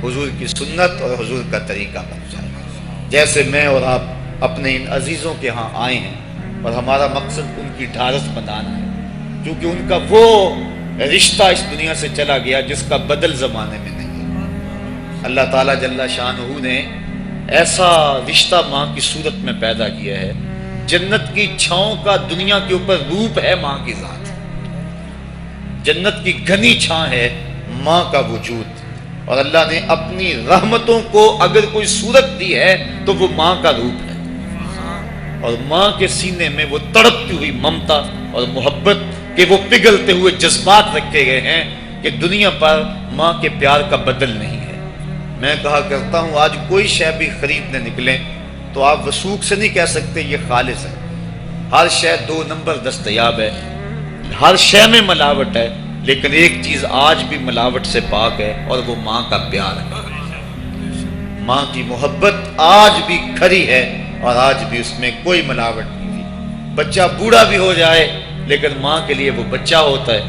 حضور کی سنت اور حضور کا طریقہ بن جائے. جیسے میں اور آپ اپنے ان عزیزوں کے ہاں آئے ہیں اور ہمارا مقصد ان کی ڈھارس بندانا ہے، کیونکہ ان کا وہ رشتہ اس دنیا سے چلا گیا جس کا بدل زمانے میں نہیں ہے. اللہ تعالیٰ جل شانہ نے ایسا رشتہ ماں کی صورت میں پیدا کیا ہے. جنت کی چھاؤں کا دنیا کے اوپر روپ ہے ماں کی ذات. جنت کی گھنی چھاں ہے ماں کا وجود. اور اللہ نے اپنی رحمتوں کو اگر کوئی صورت دی ہے تو وہ ماں کا روپ ہے. اور ماں کے سینے میں وہ تڑپتی ہوئی ممتا اور محبت کے وہ پگھلتے ہوئے جذبات رکھے گئے ہیں کہ دنیا پر ماں کے پیار کا بدل نہیں ہے. میں کہا کرتا ہوں آج کوئی شے بھی خریدنے نکلیں تو آپ وثوق سے نہیں کہہ سکتے یہ خالص ہے. ہر شے 2 نمبر دستیاب ہے، ہر شے میں ملاوٹ ہے، لیکن ایک چیز آج بھی ملاوٹ سے پاک ہے اور وہ ماں کا پیار ہے. ماں کی محبت آج بھی کھری ہے اور آج بھی اس میں کوئی ملاوٹ نہیں تھی. بچہ بوڑھا بھی ہو جائے لیکن ماں کے لیے وہ بچہ ہوتا ہے.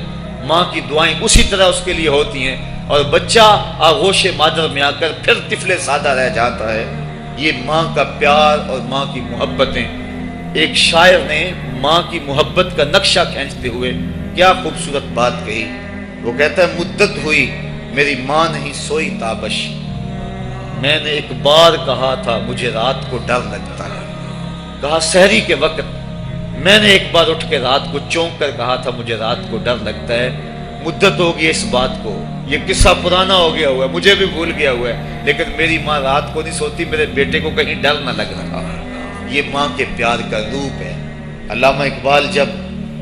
ماں کی دعائیں اسی طرح اس کے لیے ہوتی ہیں اور بچہ آغوش مادر میں آ کر پھر طفل سادہ رہ جاتا ہے. یہ ماں کا پیار اور ماں کی محبتیں. ایک شاعر نے ماں کی محبت کا نقشہ کھینچتے ہوئے کیا خوبصورت بات کہی. وہ کہتا ہے مدت ہوئی میری ماں نہیں سوئی تابش، میں نے ایک بار کہا تھا مجھے رات کو ڈر لگتا ہے. کہا سحری کے وقت میں نے ایک بار اٹھ کے رات کو چونک کر کہا تھا مجھے رات کو ڈر لگتا ہے. مدت ہوگی اس بات کو، یہ قصہ پرانا ہو گیا ہوا ہے، مجھے بھی بھول گیا ہوا ہے، لیکن میری ماں رات کو نہیں سوتی، میرے بیٹے کو کہیں ڈر نہ لگ رہا. یہ ماں کے پیار کا روپ ہے. علامہ اقبال جب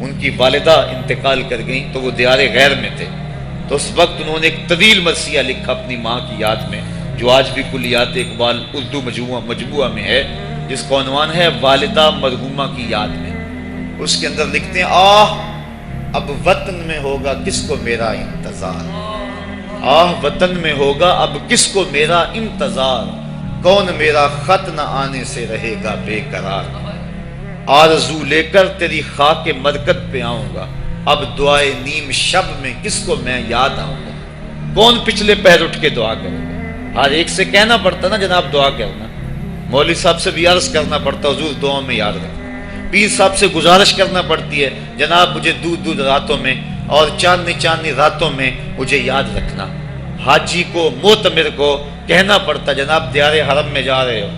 ان کی والدہ انتقال کر گئیں تو وہ دیار غیر میں تھے، تو اس وقت انہوں نے ایک طویل مرثیہ لکھا اپنی ماں کی یاد میں، جو آج بھی کلیات اقبال اردو مجموعہ میں ہے، جس کا عنوان ہے والدہ مرحومہ کی یاد میں. اس کے اندر لکھتے ہیں آہ اب وطن میں ہوگا کس کو میرا انتظار، آہ وطن میں ہوگا اب کس کو میرا انتظار، کون میرا خط نہ آنے سے رہے گا بے قرار، آرزو لے کر تیری خاک مرکت پہ آؤں گا، اب دعائے نیم شب میں کس کو میں یاد آؤں گا، کون پچھلے پہر اٹھ کے دعا کرے گا. ہر ایک سے کہنا پڑتا نا جناب دعا کرنا، مولوی صاحب سے بھی عرض کرنا پڑتا حضور دعاؤں میں یاد رکھنا، پیر صاحب سے گزارش کرنا پڑتی ہے جناب مجھے دودھ راتوں میں اور چاندنی راتوں میں مجھے یاد رکھنا. حاجی کو معتمر کو کہنا پڑتا جناب دیار حرم میں جا رہے ہو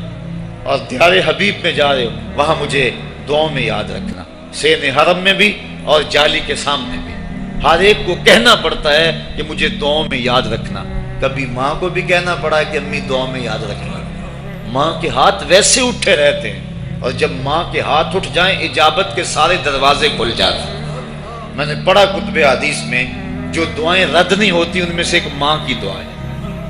اور دیار حبیب میں جا رہے ہو، وہاں مجھے دعاؤں میں یاد رکھنا. سین حرم میں بھی اور جالی کے سامنے بھی ہر ایک کو کہنا پڑتا ہے کہ مجھے دعاؤں میں یاد رکھنا. کبھی ماں کو بھی کہنا پڑا ہے کہ امی دعاؤں میں یاد رکھنا. ماں کے ہاتھ ویسے اٹھے رہتے ہیں اور جب ماں کے ہاتھ اٹھ جائیں اجابت کے سارے دروازے کھل جاتے ہیں. میں نے پڑھا کتب حدیث میں جو دعائیں رد نہیں ہوتی ان میں سے ایک ماں کی دعا ہے.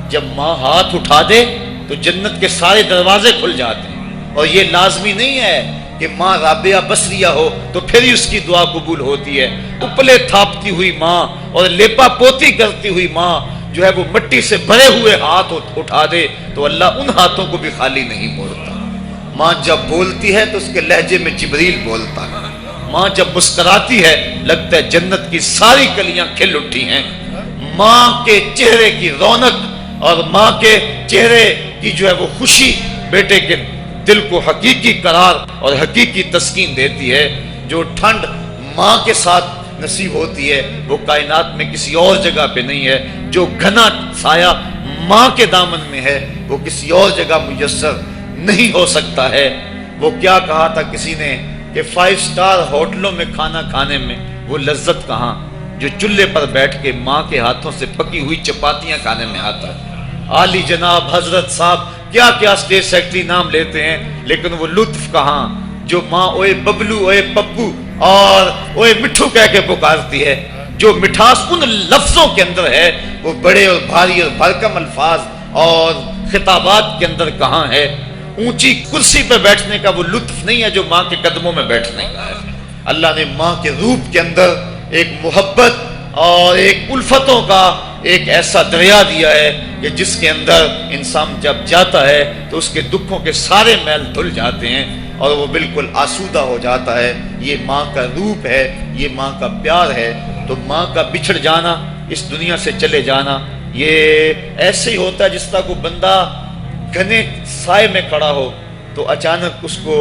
جب ماں ہاتھ اٹھا دے تو جنت کے سارے دروازے کھل جاتے ہیں. اور یہ لازمی نہیں ہے کہ ماں رابعہ بصریہ ہو تو پھر ہی اس کی دعا قبول ہوتی ہے. اپلے تھاپتی ہوئی ماں اور لیپا پوتی کرتی ہوئی ماں جو ہے وہ مٹی سے بھرے ہوئے ہاتھ اٹھا دے تو اللہ ان ہاتھوں کو بھی خالی نہیں موڑتا. ماں جب بولتی ہے تو اس کے لہجے میں جبریل بولتا ہے. ماں جب مسکراتی ہے لگتا ہے جنت کی ساری کلیاں کھل اٹھی ہیں. ماں کے چہرے کی رونق اور ماں کے چہرے کی جو ہے وہ خوشی بیٹے کے دل کو حقیقی قرار اور حقیقی تسکین دیتی ہے. جو ٹھنڈ ماں کے ساتھ نصیب ہوتی ہے وہ کائنات میں کسی اور جگہ پہ نہیں ہے. جو گھنا سایہ ماں کے دامن میں ہے وہ کسی اور جگہ میسر نہیں ہو سکتا ہے. وہ کیا کہا تھا کسی نے کہ 5 سٹار ہوٹلوں میں کھانا کھانے میں وہ لذت کہاں جو چولہے پر بیٹھ کے ماں کے ہاتھوں سے پکی ہوئی چپاتیاں کھانے میں آتا ہے. عالی جناب حضرت صاحب کیا کیا اسٹیٹ سیکرٹری نام لیتے ہیں لیکن وہ لطف کہاں جو ماں اوئے ببلو اوئے پپو اور اوئے مٹھو کہہ کے پکارتی ہے. جو مٹھاس ان لفظوں کے اندر ہے وہ بڑے اور بھاری اور بھرکم الفاظ اور خطابات کے اندر کہاں ہے. اونچی کرسی پہ بیٹھنے کا وہ لطف نہیں ہے جو ماں کے قدموں میں بیٹھنے کا ہے. اللہ نے ماں کے روپ کے اندر ایک محبت اور ایک الفتوں کا ایک ایسا دریا دیا ہے کہ جس کے اندر انسان جب جاتا ہے تو اس کے دکھوں کے سارے میل دھل جاتے ہیں اور وہ بالکل آسودہ ہو جاتا ہے. یہ ماں کا روپ ہے، یہ ماں کا پیار ہے. تو ماں کا بچھڑ جانا، اس دنیا سے چلے جانا یہ ایسے ہی ہوتا ہے جس طرح کوئی بندہ گھنے سائے میں کھڑا ہو تو اچانک اس کو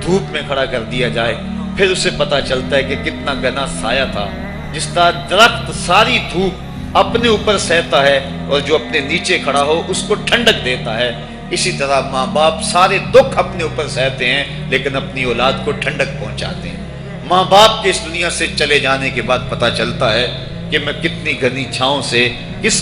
دھوپ میں کھڑا کر دیا جائے، پھر اسے پتا چلتا ہے کہ کتنا گھنا سایہ تھا۔ جس طرح درخت ساری دھوپ اپنے اوپر سہتا ہے اور جو اپنے نیچے کھڑا ہو اس کو ٹھنڈک دیتا ہے، اسی طرح ماں باپ سارے دکھ اپنے اوپر سہتے ہیں لیکن اپنی اولاد کو ٹھنڈک پہنچاتے ہیں۔ ماں باپ کے اس دنیا سے چلے جانے کے بعد پتا چلتا ہے کہ میں کتنی گھنی چھاؤں سے کس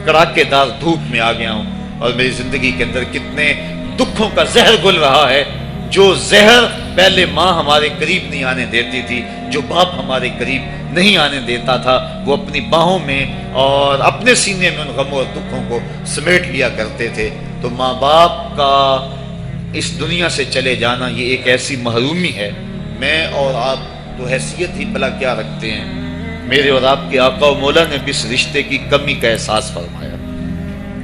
کڑاکے دار دھوپ میں آ گیا ہوں، اور میری زندگی کے اندر کتنے دکھوں کا زہر گھل رہا ہے۔ جو زہر پہلے ماں ہمارے قریب نہیں آنے دیتی تھی، جو باپ ہمارے قریب نہیں آنے دیتا تھا، وہ اپنی باہوں میں اور اپنے سینے میں ان غموں اور دکھوں کو سمیٹ لیا کرتے تھے۔ تو ماں باپ کا اس دنیا سے چلے جانا یہ ایک ایسی محرومی ہے۔ میں اور آپ تو حیثیت ہی بلا کیا رکھتے ہیں، میرے اور آپ کے آقا و مولا نے بھی اس رشتے کی کمی کا احساس فرمایا۔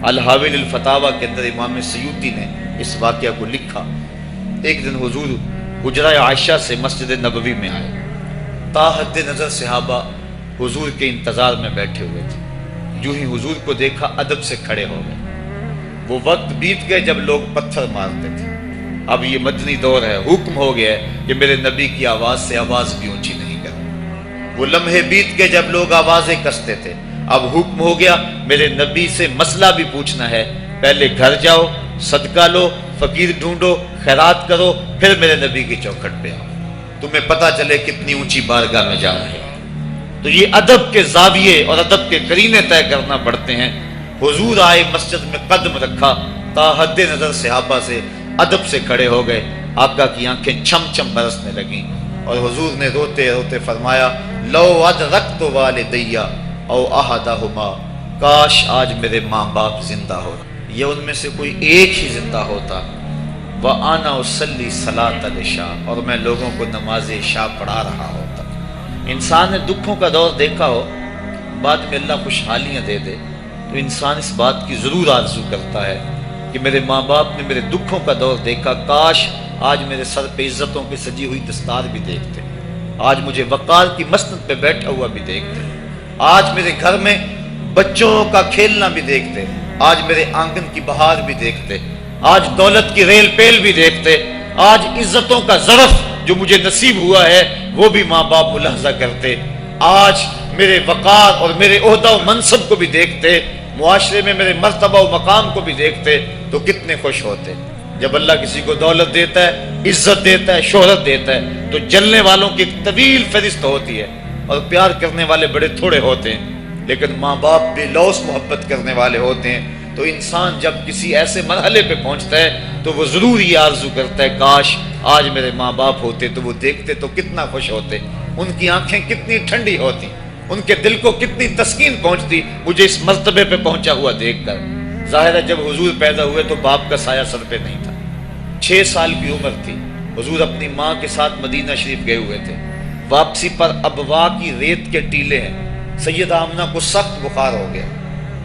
الحاوی الفتاوی کے اندر امام سیوطی نے اس واقعہ کو لکھا۔ ایک دن حضور حجرہ عائشہ سے مسجد نبوی میں آئے، تا حد نظر صحابہ حضور کے انتظار میں بیٹھے ہوئے تھے۔ جو ہی حضور کو دیکھا ادب سے کھڑے ہو گئے۔ وہ وقت بیت گئے جب لوگ پتھر مارتے تھے، اب یہ مدنی دور ہے، حکم ہو گیا ہے کہ میرے نبی کی آواز سے آواز بھی اونچی نہیں کرو۔ وہ لمحے بیت گئے جب لوگ آوازیں کستے تھے، اب حکم ہو گیا میرے نبی سے مسئلہ بھی پوچھنا ہے، پہلے گھر جاؤ، صدقہ لو، فقیر ڈھونڈو، خیرات کرو، پھر میرے نبی کی چوکھٹ پہ آؤ، تمہیں پتا چلے کتنی اونچی بارگاہ میں جا رہے ہیں۔ تو یہ ادب کے زاویے اور ادب کے قرینے طے کرنا پڑتے ہیں۔ حضور آئے، مسجد میں قدم رکھا، تا حد نظر صحابہ سے ادب سے کھڑے ہو گئے۔ آقا کی آنکھیں چھم چھم برسنے لگیں اور حضور نے روتے روتے فرمایا، لو ادرکت والدیہ او احدہما، کاش آج میرے ماں باپ زندہ ہو، یہ ان میں سے کوئی ایک ہی زندہ ہوتا، وَأَنَا أُصَلِّي صَلَاةَ الْعِشَاءِ، اور میں لوگوں کو نماز عشاء پڑھا رہا ہوتا۔ انسان نے دکھوں کا دور دیکھا ہو، بعد میں اللہ خوشحالیاں دے دے تو انسان اس بات کی ضرور آرزو کرتا ہے کہ میرے ماں باپ نے میرے دکھوں کا دور دیکھا، کاش آج میرے سر پہ عزتوں کی سجی ہوئی دستار بھی دیکھتے، آج مجھے وقار کی مسند پہ بیٹھا ہوا بھی دیکھتے، آج میرے گھر میں بچوں کا کھیلنا بھی دیکھتے، آج میرے آنگن کی بہار بھی دیکھتے، آج دولت کی ریل پیل بھی دیکھتے، آج عزتوں کا ظرف جو مجھے نصیب ہوا ہے وہ بھی ماں باپ ملاحظہ کرتے، آج میرے وقار اور میرے عہدہ و منصب کو بھی دیکھتے، معاشرے میں میرے مرتبہ و مقام کو بھی دیکھتے، تو کتنے خوش ہوتے۔ جب اللہ کسی کو دولت دیتا ہے، عزت دیتا ہے، شہرت دیتا ہے، تو جلنے والوں کی ایک طویل فہرست ہوتی ہے اور پیار کرنے والے بڑے تھوڑے ہوتے ہیں، لیکن ماں باپ بے لوث محبت کرنے والے ہوتے ہیں۔ تو انسان جب کسی ایسے مرحلے پہ پہنچتا ہے تو وہ ضرور یہ آرزو کرتا ہے، کاش آج میرے ماں باپ ہوتے تو وہ دیکھتے تو کتنا خوش ہوتے، ان کی آنکھیں کتنی ٹھنڈی ہوتی، ان کے دل کو کتنی تسکین پہنچتی مجھے اس مرتبے پہ پہنچا ہوا دیکھ کر۔ ظاہر ہے جب حضور پیدا ہوئے تو باپ کا سایہ سر پہ نہیں تھا، 6 سال کی عمر تھی، حضور اپنی ماں کے ساتھ مدینہ شریف گئے ہوئے تھے، واپسی پر ابوا کی ریت کے ٹیلے ہیں، سیدہ آمنہ کو سخت بخار ہو گیا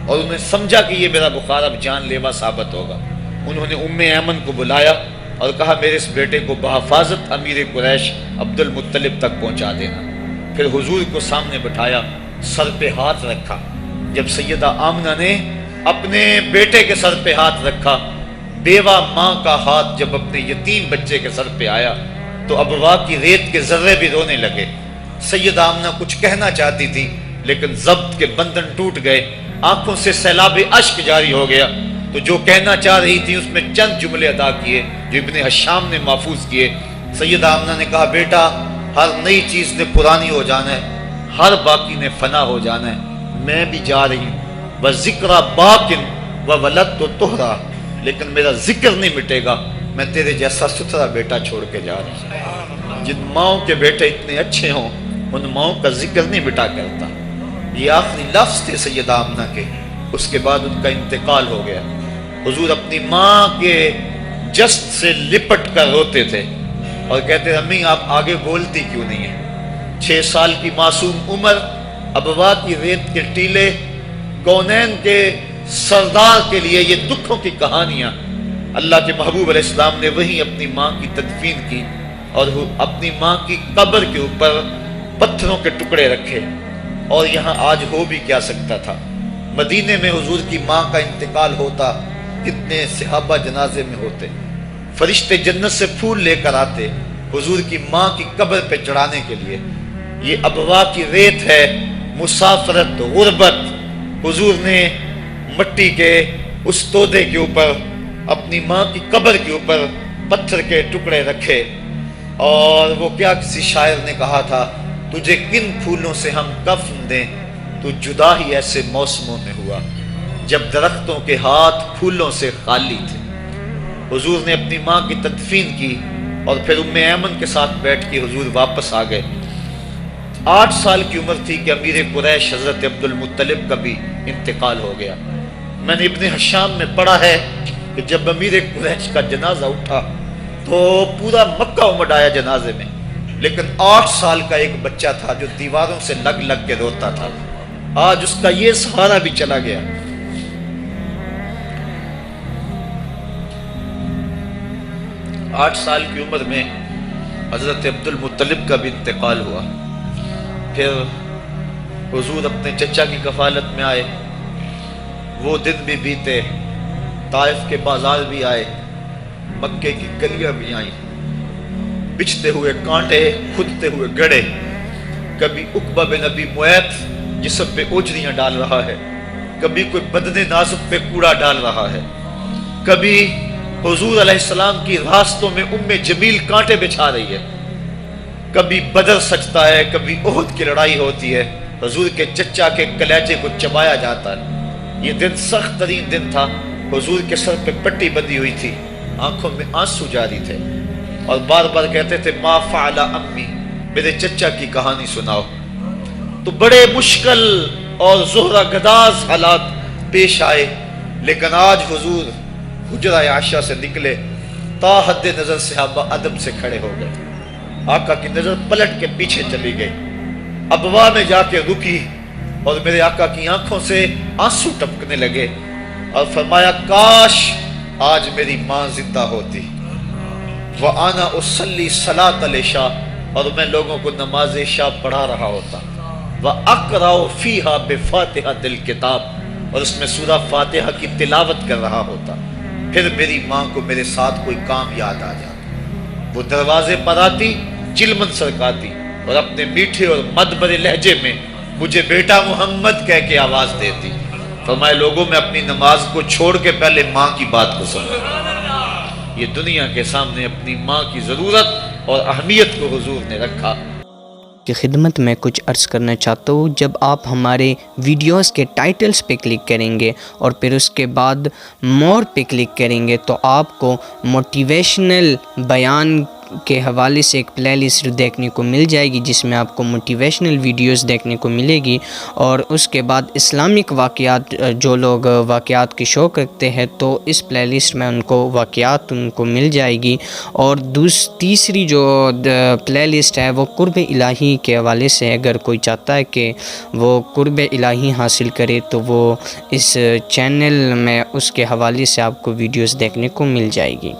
اور انہوں نے سمجھا کہ یہ میرا بخار اب جان لیوا ثابت ہوگا۔ انہوں نے ام ایمن کو بلایا اور کہا میرے اس بیٹے کو بحفاظت امیر قریش عبد المطلب تک پہنچا دینا۔ پھر حضور کو سامنے بٹھایا، سر پہ ہاتھ رکھا۔ جب سیدہ آمنہ نے اپنے بیٹے کے سر پہ ہاتھ رکھا، بیوہ ماں کا ہاتھ جب اپنے یتیم بچے کے سر پہ آیا تو ابوا کی ریت کے ذرے بھی رونے لگے۔ سیدہ آمنہ کچھ کہنا چاہتی تھی لیکن ضبط کے بندھن ٹوٹ گئے، آنکھوں سے سیلاب اشک جاری ہو گیا، تو جو کہنا چاہ رہی تھی اس میں چند جملے ادا کیے جو ابن حشام نے محفوظ کیے۔ سیدہ آمنہ نے کہا، بیٹا ہر نئی چیز نے پرانی ہو جانا ہے، ہر باقی نے فنا ہو جانا ہے، میں بھی جا رہی ہوں، وَذِكْرَ بَاقٍ وَوَلَدْتُ طُهْرًا، لیکن میرا ذکر نہیں مٹے گا، میں تیرے جیسا ستھرا بیٹا چھوڑ کے جا رہی ہوں۔ جن ماؤں کے بیٹے اتنے اچھے ہوں ان ماؤں کا ذکر نہیں مٹا کرتا۔ یہ آخری لفظ تھے سیدہ آمنہ کے، اس کے بعد ان کا انتقال ہو گیا۔ حضور اپنی ماں کے جسد سے لپٹ کر روتے تھے اور کہتے امی آپ آگے بولتی کیوں نہیں ہیں؟ 6 سال کی معصوم عمر، ابوا کی ریت کے ٹیلے، کونین کے سردار کے لیے یہ دکھوں کی کہانیاں۔ اللہ کے محبوب علیہ السلام نے وہیں اپنی ماں کی تدفین کی اور اپنی ماں کی قبر کے اوپر پتھروں کے ٹکڑے رکھے، اور یہاں آج ہو بھی کیا سکتا تھا، مدینے میں حضور کی ماں کا انتقال ہوتا، کتنے صحابہ جنازے میں ہوتے، فرشتے جنت سے پھول لے کر آتے حضور کی ماں کی قبر پہ چڑھانے کے لیے۔ یہ ابوا کی ریت ہے، مسافرت، غربت۔ حضور نے مٹی کے اس تودے کے اوپر، اپنی ماں کی قبر کے اوپر پتھر کے ٹکڑے رکھے، اور وہ کیا کسی شاعر نے کہا تھا، تجھے کن پھولوں سے ہم کفن دیں، تو جدا ہی ایسے موسموں میں ہوا جب درختوں کے ہاتھ پھولوں سے خالی تھے۔ حضور نے اپنی ماں کی تدفین کی اور پھر ام ایمن کے ساتھ بیٹھ کے حضور واپس آ گئے۔ 8 سال کی عمر تھی کہ امیر قریش حضرت عبد المطلب کا بھی انتقال ہو گیا۔ میں نے ابن حشام میں پڑھا ہے کہ جب امیر قریش کا جنازہ اٹھا تو پورا مکہ امڈ آیا جنازے میں، لیکن 8 سال کا ایک بچہ تھا جو دیواروں سے لگ لگ کے روتا تھا۔ آج اس کا یہ سہارا بھی چلا گیا۔ آٹھ سال کی عمر میں حضرت عبد المطلب کا بھی انتقال ہوا۔ پھر حضور اپنے چچا کی کفالت میں آئے، وہ دن بھی بیتے، طائف کے بازار بھی آئے، مکے کی گلیاں بھی آئیں، بچھتے ہوئے کانٹے، کھدتے ہوئے گڑے۔ کبھی عقبہ بن ابی معیط جسم پہ اوجریاں ڈال رہا ہے، کبھی کوئی بدن نازک پہ کوڑا ڈال رہا ہے، کبھی حضور علیہ السلام کی راستوں میں ام جمیل کانٹے بچھا رہی ہے، کبھی بدر سجتا ہے، کبھی احد کی لڑائی ہوتی ہے، حضور کے چچا کے کلیجے کو چبایا جاتا ہے۔ یہ دن سخت ترین دن تھا۔ حضور کے سر پہ پٹی بندھی ہوئی تھی، آنکھوں میں آنسو جاری تھے، اور بار بار کہتے تھے ما فعل امی، میرے چچا کی کہانی سناؤ۔ تو بڑے مشکل اور زہرہ گداز حالات پیش آئے، لیکن آج حضور حجرہ عائشہ سے نکلے، تا حد نظر صحابہ ادب سے کھڑے ہو گئے، آقا کی نظر پلٹ کے پیچھے چلی گئی، ابوا میں جا کے رکی، اور میرے آقا کی آنکھوں سے آنسو ٹپکنے لگے، اور فرمایا کاش آج میری ماں زندہ ہوتی، وَأَنَا أُصَلِّي صَلَاةَ الْعِشَاءِ، اور میں لوگوں کو نماز عشاء پڑھا رہا ہوتا، وَأَقْرَأُ فِيهَا بِفَاتِحَةِ الْكِتَابِ، اور اس میں سورہ فاتحہ کی تلاوت کر رہا ہوتا، پھر میری ماں کو میرے ساتھ کوئی کام یاد آ جاتا، وہ دروازے پر آتی، چلمن سرکاتی، اور اپنے میٹھے اور مدبر لہجے میں مجھے بیٹا محمد کہہ کے آواز دیتی۔ فرمائے لوگوں میں اپنی نماز کو چھوڑ کے پہلے ماں کی بات کو سنو۔ یہ دنیا کے سامنے اپنی ماں کی ضرورت اور اہمیت کو حضور نے رکھا۔ کی خدمت میں کچھ عرض کرنا چاہتا ہوں، جب آپ ہمارے ویڈیوز کے ٹائٹلز پہ کلک کریں گے اور پھر اس کے بعد مور پہ کلک کریں گے تو آپ کو موٹیویشنل بیان کے حوالے سے ایک پلے لسٹ دیکھنے کو مل جائے گی، جس میں آپ کو موٹیویشنل ویڈیوز دیکھنے کو ملے گی، اور اس کے بعد اسلامک واقعات، جو لوگ واقعات کی شوق رکھتے ہیں تو اس پلے لسٹ میں ان کو واقعات ان کو مل جائے گی، اور تیسری جو پلے لسٹ ہے وہ قرب الہی کے حوالے سے، اگر کوئی چاہتا ہے کہ وہ قرب الہی حاصل کرے تو وہ اس چینل میں اس کے حوالے سے آپ کو ویڈیوز دیکھنے کو مل جائے گی۔